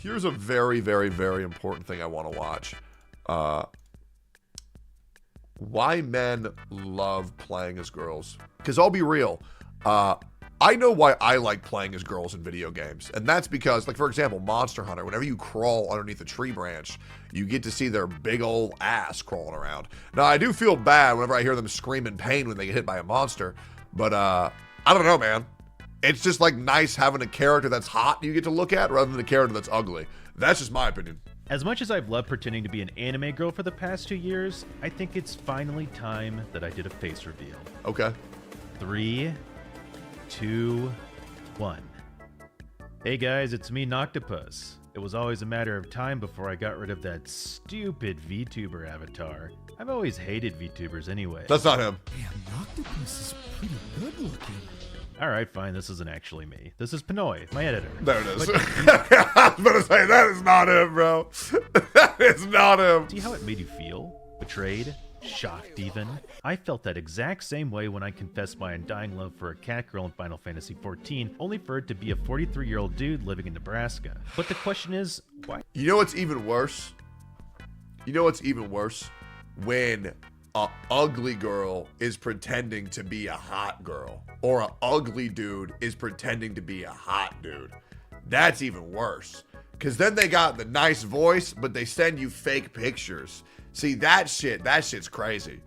Here's a very, very, very important thing I want to watch. Why men love playing as girls. Because I'll be real. I know why I like playing as girls in video games. And that's because, like, for example, Monster Hunter, whenever you crawl underneath a tree branch, you get to see their big old ass crawling around. Now, I do feel bad whenever I hear them scream in pain when they get hit by a monster. But, I don't know, man. It's just, like, nice having a character that's hot you get to look at rather than a character that's ugly. That's just my opinion. As much as I've loved pretending to be an anime girl for the past 2 years, I think it's finally time that I did a face reveal. Okay. 3, 2, 1. Hey guys, it's me, 𝗧𝗪𝗧𝗖𝗛. It was always a matter of time before I got rid of that stupid VTuber avatar. I've always hated VTubers anyway. That's not him. Damn, 𝗧𝗪𝗧𝗖𝗛 is pretty good looking. Alright, fine, this isn't actually me. This is 𝗧𝗪𝗧𝗪𝗧, my editor. There it is. I was about to say, that is not him, bro. That is not him. See how it made you feel? Betrayed? Shocked even? I felt that exact same way when I confessed my undying love for a cat girl in Final Fantasy XIV, only for it to be a 43-year-old dude living in Nebraska. But the question is, why? You know what's even worse? You know what's even worse? When a ugly girl is pretending to be a hot girl, or a ugly dude is pretending to be a hot dude. That's even worse. Because then they got the nice voice, but they send you fake pictures. See, that shit's crazy.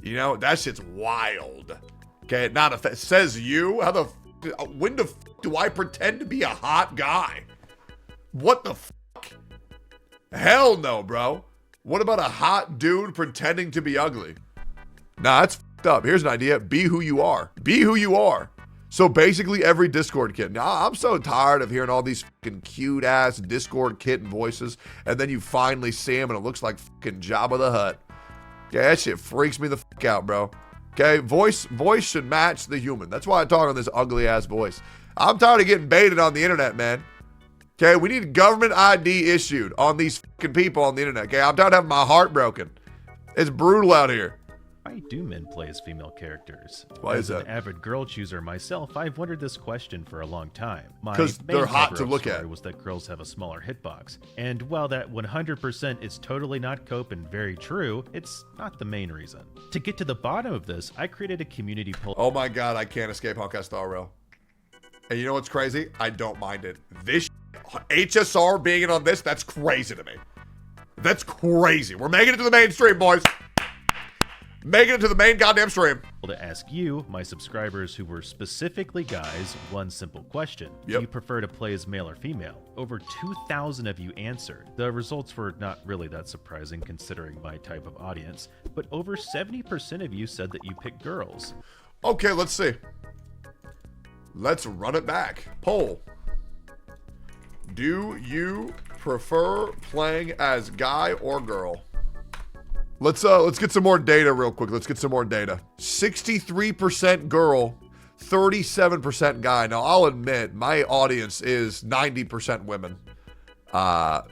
You know, that shit's wild. Okay, not a says you? How the when the do I pretend to be a hot guy? What the fuck? Hell no, bro. What about a hot dude pretending to be ugly? Nah, that's fucked up. Here's an idea. Be who you are. Be who you are. So basically every Discord kitten. Now, I'm so tired of hearing all these fucking cute ass Discord kitten voices, and then you finally see them and it looks like fucking Jabba the Hutt. Yeah, that shit freaks me the fuck out, bro. Okay, voice should match the human. That's why I talk on this ugly ass voice. I'm tired of getting baited on the internet, man. Okay, we need government ID issued on these fucking people on the internet. Okay, I'm tired of having my heart broken. It's brutal out here. Why do men play as female characters? Why is that? As an avid girl chooser myself, I've wondered this question for a long time. Because they're hot to look at. Was that girls have a smaller hitbox. And while that 100% is totally not cope and very true, it's not the main reason. To get to the bottom of this, I created a community poll. Oh my god, I can't escape Honkai Star Rail. And you know what's crazy? I don't mind it. This HSR being in on this, that's crazy to me. That's crazy. We're making it to the mainstream, boys. Making it to the main goddamn stream. To ask you, my subscribers who were specifically guys, one simple question. Yep. Do you prefer to play as male or female? Over 2,000 of you answered. The results were not really that surprising considering my type of audience, but over 70% of you said that you picked girls. Okay, let's see. Let's run it back. Poll. Do you prefer playing as guy or girl? Let's get some more data real quick. Let's get some more data. 63% girl, 37% guy. Now, I'll admit my audience is 90% women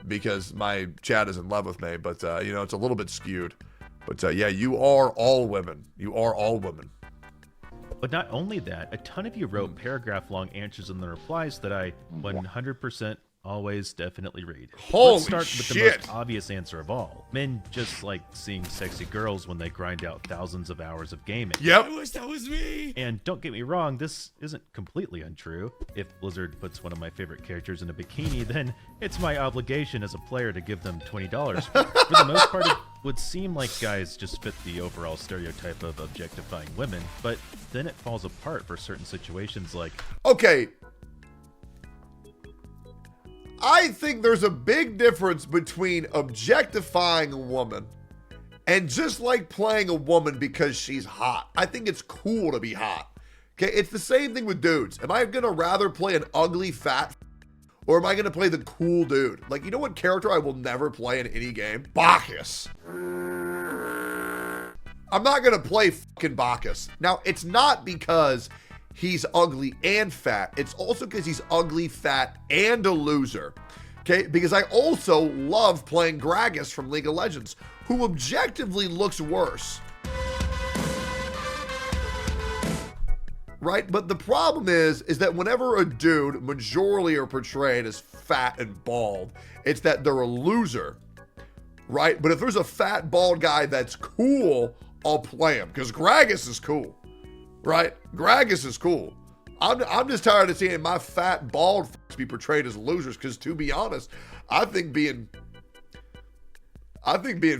because my chat is in love with me, but you know, it's a little bit skewed. But yeah, you are all women. You are all women. But not only that, a ton of you wrote paragraph-long answers in the replies that I 100% always definitely read. Holy Let's start with shit. the most obvious answer of all. Men just like seeing sexy girls when they grind out thousands of hours of gaming. Yep. I wish that was me. And don't get me wrong, this isn't completely untrue. If Blizzard puts one of my favorite characters in a bikini, then it's my obligation as a player to give them $20. For the most part, it would seem like guys just fit the overall stereotype of objectifying women, but then it falls apart for certain situations like... Okay. I think there's a big difference between objectifying a woman and just like playing a woman because she's hot. I think it's cool to be hot. Okay, it's the same thing with dudes. Am I gonna rather play an ugly fat or am I gonna play the cool dude? Like, you know what character I will never play in any game? Bacchus. I'm not gonna play fucking Bacchus. Now, it's not because he's ugly and fat. It's also because he's ugly, fat, and a loser. Okay, because I also love playing Gragas from League of Legends, who objectively looks worse. right? But the problem is that whenever a dude majorly are portrayed as fat and bald, it's that they're a loser, right? But if there's a fat, bald guy that's cool, I'll play him, because Gragas is cool, right? Gragas is cool. I'm just tired of seeing my fat, bald f***s be portrayed as losers, because to be honest, I think being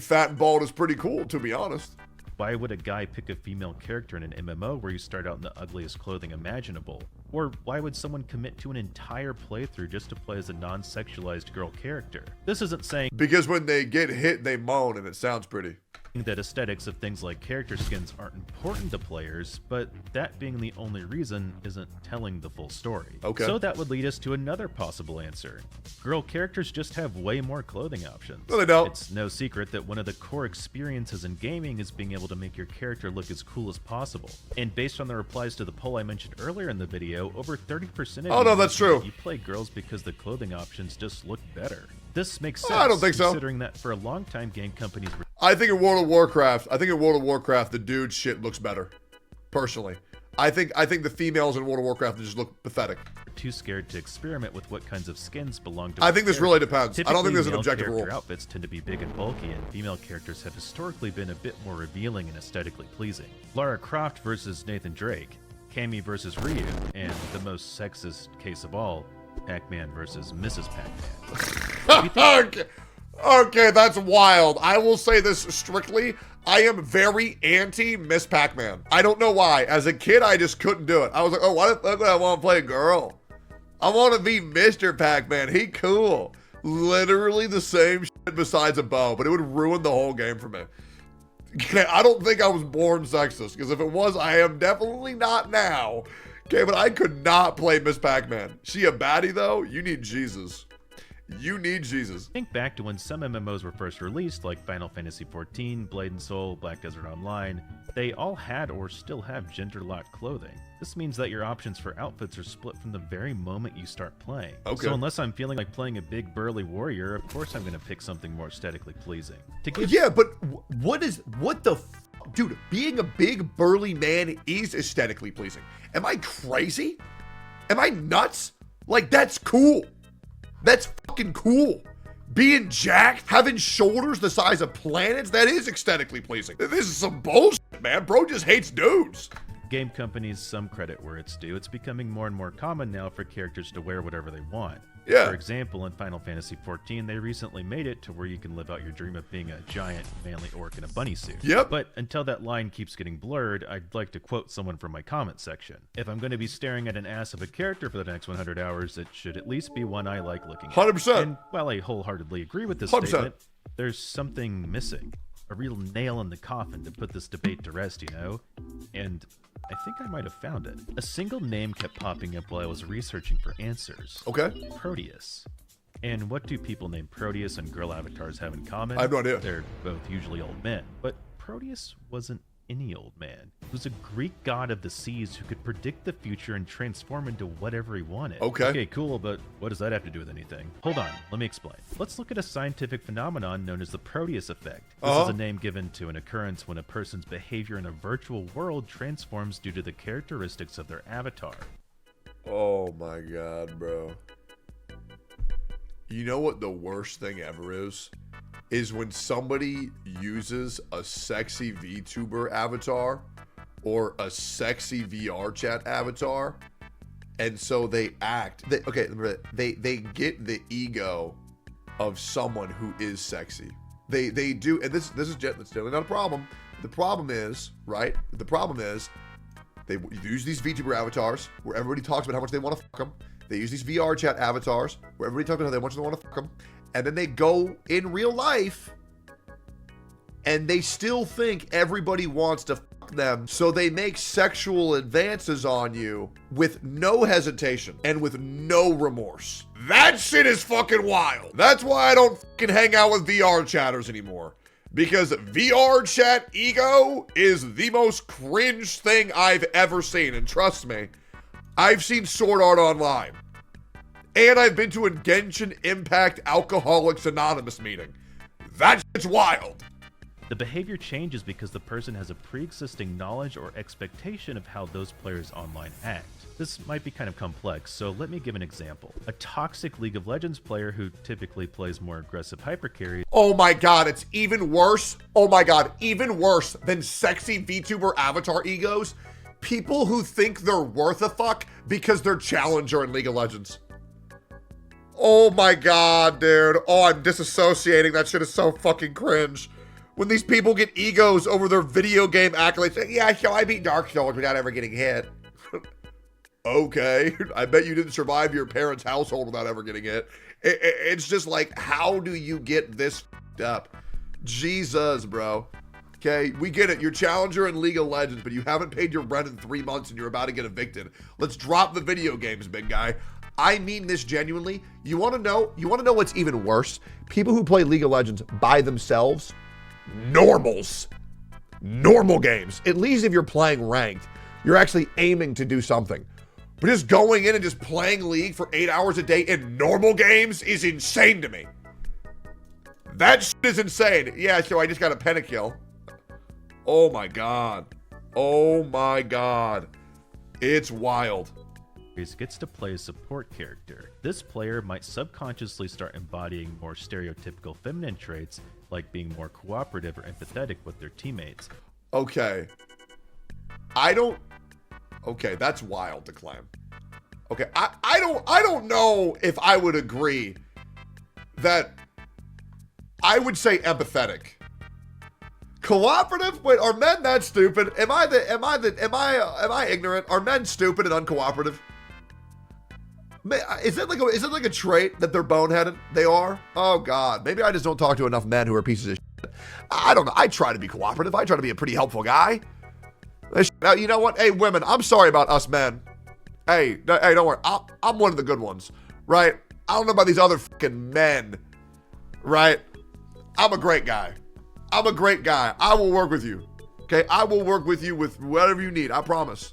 fat and bald is pretty cool, to be honest. Why would a guy pick a female character in an MMO where you start out in the ugliest clothing imaginable? Or why would someone commit to an entire playthrough just to play as a non-sexualized girl character? This isn't saying Because when they get hit, they moan, and it sounds pretty. that aesthetics of things like character skins aren't important to players, but that being the only reason isn't telling the full story. Okay. So that would lead us to another possible answer. Girl characters just have way more clothing options. No, they don't. It's no secret that one of the core experiences in gaming is being able to make your character look as cool as possible. And based on the replies to the poll I mentioned earlier in the video, over 30% of Oh, no, you that's mentioned true. that you play girls because the clothing options just look better. This makes sense, I don't think so. considering that for a long time game companies were I think in World of Warcraft, the dude shit looks better. Personally, I think the females in World of Warcraft just look pathetic. too scared to experiment with what kinds of skins belong to. I think this really depends. I don't think there's an Typically, objective male rule. character outfits tend to be big and bulky, and female characters have historically been a bit more revealing and aesthetically pleasing. Lara Croft versus Nathan Drake, Cammy versus Ryu, and the most sexist case of all, Pac-Man versus Mrs. Pac-Man. Okay, that's wild. I will say this strictly. I am very anti Miss Pac-Man. I don't know why. As a kid, I just couldn't do it. I was like, oh, why the fuck would I want to play a girl? I want to be Mr. Pac-Man. He cool. Literally the same shit besides a bow, but it would ruin the whole game for me. I don't think I was born sexist, because if it was, I am definitely not now. Okay, but I could not play Miss Pac-Man. She a baddie, though? You need Jesus. You need Jesus. Think back to when some MMOs were first released, like Final Fantasy XIV, Blade and Soul, Black Desert Online. They all had or still have gender-locked clothing. This means that your options for outfits are split from the very moment you start playing. Okay. So unless I'm feeling like playing a big burly warrior, of course I'm going to pick something more aesthetically pleasing. To give Yeah, but what the dude, being a big burly man is aesthetically pleasing. Am I crazy? Am I nuts? Like, that's cool. That's fucking cool. Being jacked, having shoulders the size of planets, that is aesthetically pleasing. This is some bullshit, man. Bro just hates dudes. game companies some credit where it's due. It's becoming more and more common now for characters to wear whatever they want. Yeah. For example, in Final Fantasy XIV, they recently made it to where you can live out your dream of being a giant, manly orc in a bunny suit. Yep. But until that line keeps getting blurred, I'd like to quote someone from my comment section. If I'm going to be staring at an ass of a character for the next 100 hours, it should at least be one I like looking at. 100%. And while I wholeheartedly agree with this 100%. statement, there's something missing. A real nail in the coffin to put this debate to rest, you know? And I think I might have found it. A single name kept popping up while I was researching for answers. Okay. Proteus. And what do people named Proteus and girl avatars have in common? I have no idea. They're both usually old men. But Proteus wasn't any old man. He was a Greek god of the seas who could predict the future and transform into whatever he wanted. Okay, cool, but what does that have to do with anything? Hold on, let me explain. Let's look at a scientific phenomenon known as the Proteus effect. This is a name given to an occurrence when a person's behavior in a virtual world transforms due to the characteristics of their avatar. Oh my god, bro. You know what the worst thing ever is? Is when somebody uses a sexy VTuber avatar or a sexy VR chat avatar, and so they act. They get the ego of someone who is sexy. They do, and this is generally not a problem. The problem is, right? The problem is they use these VTuber avatars where everybody talks about how much they want to fuck them. They use these VR chat avatars where everybody talks about how much they want to fuck them. And then they go in real life and they still think everybody wants to fuck them. So they make sexual advances on you with no hesitation and with no remorse. That shit is fucking wild. That's why I don't fucking hang out with VR chatters anymore. Because VR chat ego is the most cringe thing I've ever seen. And trust me, I've seen Sword Art Online. And I've been to a Genshin Impact Alcoholics Anonymous meeting. That shit's wild. The behavior changes because the person has a pre-existing knowledge or expectation of how those players online act. This might be kind of complex, so let me give an example. A toxic League of Legends player who typically plays more aggressive hypercarry. Oh my god, it's even worse. Oh my god, even worse than sexy VTuber avatar egos. People who think they're worth a fuck because they're challenger in League of Legends. Oh my god, dude. Oh, I'm disassociating. That shit is so fucking cringe. When these people get egos over their video game accolades. Yeah, so I beat Dark Souls without ever getting hit. Okay. I bet you didn't survive your parents' household without ever getting hit. It's just like, how do you get this f***ed up? Jesus, bro. Okay, we get it. You're challenger in League of Legends, but you haven't paid your rent in 3 months and you're about to get evicted. Let's drop the video games, big guy. I mean this genuinely. You want to know what's even worse? People who play League of Legends by themselves, normals. Normal games. At least if you're playing ranked, you're actually aiming to do something. But just going in and just playing League for 8 hours a day in normal games is insane to me. That shit is insane. Yeah, so I just got a pentakill. Oh my god. Oh my god. It's wild. Gets to play a support character. This player might subconsciously start embodying more stereotypical feminine traits, like being more cooperative or empathetic with their teammates. Okay. Okay, that's wild to claim. Okay, I don't know if I would agree that I would say empathetic. Cooperative? Wait, are men that stupid? Am I ignorant? Are men stupid and uncooperative? Is it like a trait that they're boneheaded? They are? Oh god. Maybe I just don't talk to enough men who are pieces of shit. I don't know. I try to be cooperative. I try to be a pretty helpful guy. You know what? Hey, women, I'm sorry about us men. Hey, don't worry. I'm one of the good ones, right? I don't know about these other fucking men, right? I'm a great guy. I'm a great guy. I will work with you. Okay? I will work with you with whatever you need. I promise.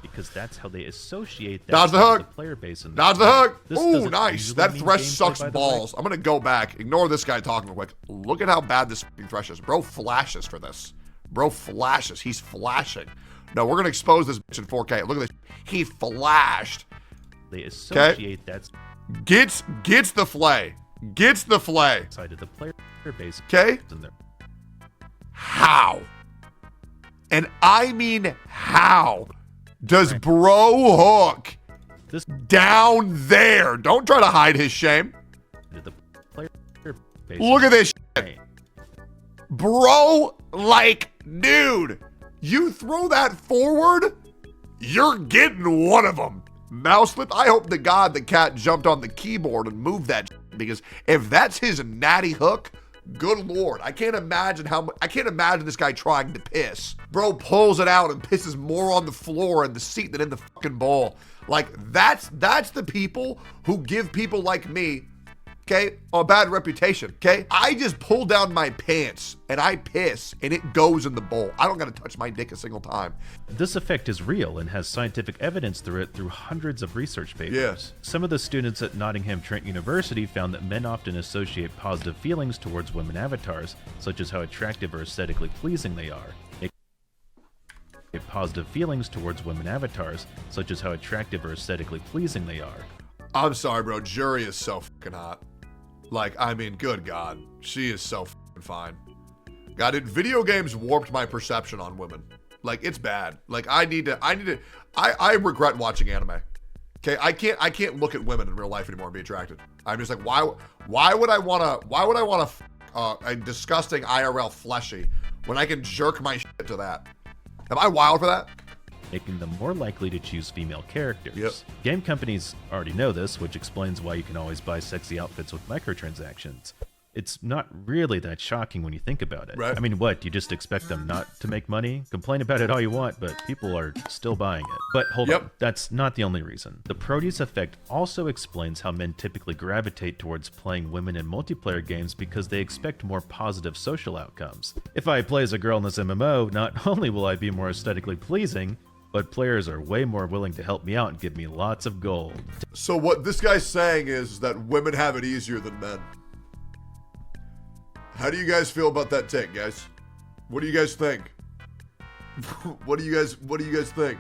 Because that's how they associate that Dodge the hook. The player base. In Dodge the hook. This Ooh, nice. That mean Thresh gameplay, sucks by the balls. way. I'm going to go back. Ignore this guy talking real quick. Look at how bad this fucking Thresh is. Bro flashes for this. Bro flashes. He's flashing. No, we're going to expose this bitch in 4K. Look at this. He flashed. They associate that Gets the flay. Gets the flay. side of the player base. Okay? In there. How? And I mean how does Bro Hook This down there? Don't try to hide his shame. the player base. Look at this shit. Right. Bro, like, dude, you throw that forward, you're getting one of them. Mouse flip. I hope to God the cat jumped on the keyboard and moved that shit, because if that's his natty hook, good lord, I can't imagine this guy trying to piss. Bro pulls it out and pisses more on the floor and the seat than in the fucking bowl. Like, that's the people who give people like me, okay, a bad reputation, okay? I just pull down my pants and I piss and it goes in the bowl. I don't gotta touch my dick a single time. This effect is real and has scientific evidence through it through hundreds of research papers. Yes. Some of the students at Nottingham Trent University found that men often associate positive feelings towards women avatars, such as how attractive or aesthetically pleasing they are. Positive feelings towards women avatars, such as how attractive or aesthetically pleasing they are. I'm sorry, bro. Jury is so fucking hot. Like, I mean, good God. She is so fucking fine. God, video games warped my perception on women. Like, it's bad. Like, I regret watching anime. Okay, I can't look at women in real life anymore and be attracted. I'm just like, why would I want a disgusting IRL fleshy when I can jerk my shit to that? Am I wild for that? Making them more likely to choose female characters. Yep. Game companies already know this, which explains why you can always buy sexy outfits with microtransactions. It's not really that shocking when you think about it. Right. I mean, what? You just expect them not to make money? Complain about it all you want, but people are still buying it. But hold on, that's not the only reason. The Proteus effect also explains how men typically gravitate towards playing women in multiplayer games because they expect more positive social outcomes. If I play as a girl in this MMO, not only will I be more aesthetically pleasing, but players are way more willing to help me out and give me lots of gold. So what this guy's saying is that women have it easier than men. How do you guys feel about that take, guys? What do you guys think? What do you guys think?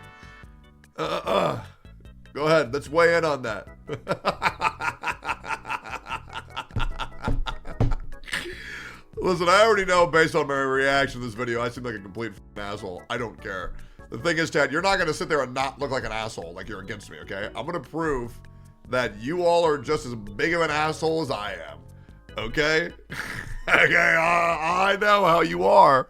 Go ahead. Let's weigh in on that. Listen, I already know based on my reaction to this video, I seem like a complete asshole. I don't care. The thing is, Chad, you're not going to sit there and not look like an asshole, like you're against me, okay? I'm going to prove that you all are just as big of an asshole as I am, okay? Okay, I know how you are.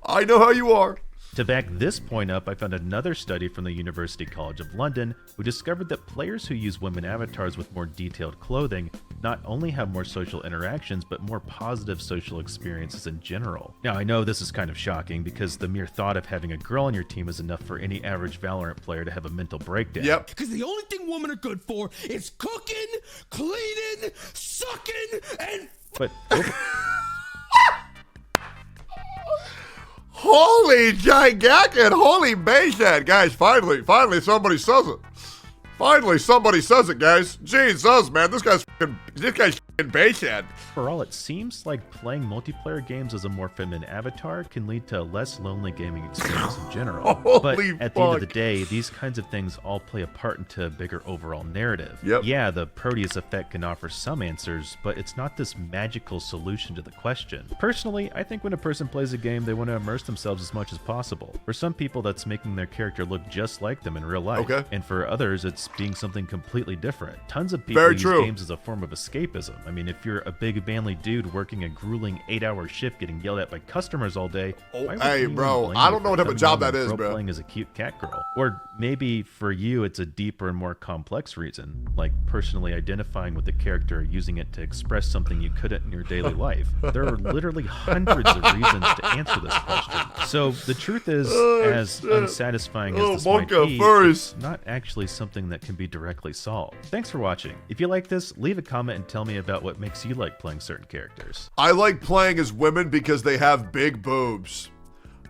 I know how you are. To back this point up, I found another study from the University College of London who discovered that players who use women avatars with more detailed clothing not only have more social interactions, but more positive social experiences in general. Now, I know this is kind of shocking because the mere thought of having a girl on your team is enough for any average Valorant player to have a mental breakdown. Yep. Because the only thing women are good for is cooking, cleaning, sucking, and But Holy gigantic, holy Bayshad, guys, finally somebody says it. Finally somebody says it, guys. Jesus, man, this guy's fucking Bayshad. overall, it seems like playing multiplayer games as a more feminine avatar can lead to a less lonely gaming experience in general. But Holy at the end of the fuck. day, these kinds of things all play a part into a bigger overall narrative. Yep. Yeah, the Proteus effect can offer some answers, but it's not this magical solution to the question. Personally, I think when a person plays a game, they want to immerse themselves as much as possible. For some people, that's making their character look just like them in real life. Okay. And for others, it's being something completely different. Tons of people Very use true. games as a form of escapism. I mean, if you're a big manly dude working a grueling 8-hour shift getting yelled at by customers all day, Oh, why would hey, anyone bro, blame I you don't know for what type of coming job home that and is, bro. playing as a cute cat girl? Or maybe for you, it's a deeper and more complex reason, like personally identifying with the character, using it to express something you couldn't in your daily life. There are literally hundreds of reasons to answer this question. So the truth is, as unsatisfying as this might Monka be, furries. it's not actually something that can be directly solved. Thanks for watching. If you like this, leave a comment and tell me about what makes you like playing certain characters. I like playing as women because they have big boobs.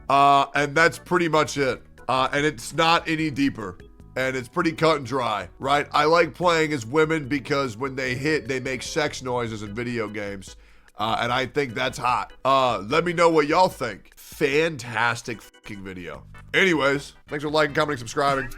And that's pretty much it. And it's not any deeper. And it's pretty cut and dry, right? I like playing as women because when they hit, they make sex noises in video games. And I think that's hot. Let me know what y'all think. Fantastic fucking video. Anyways, thanks for liking, commenting, subscribing.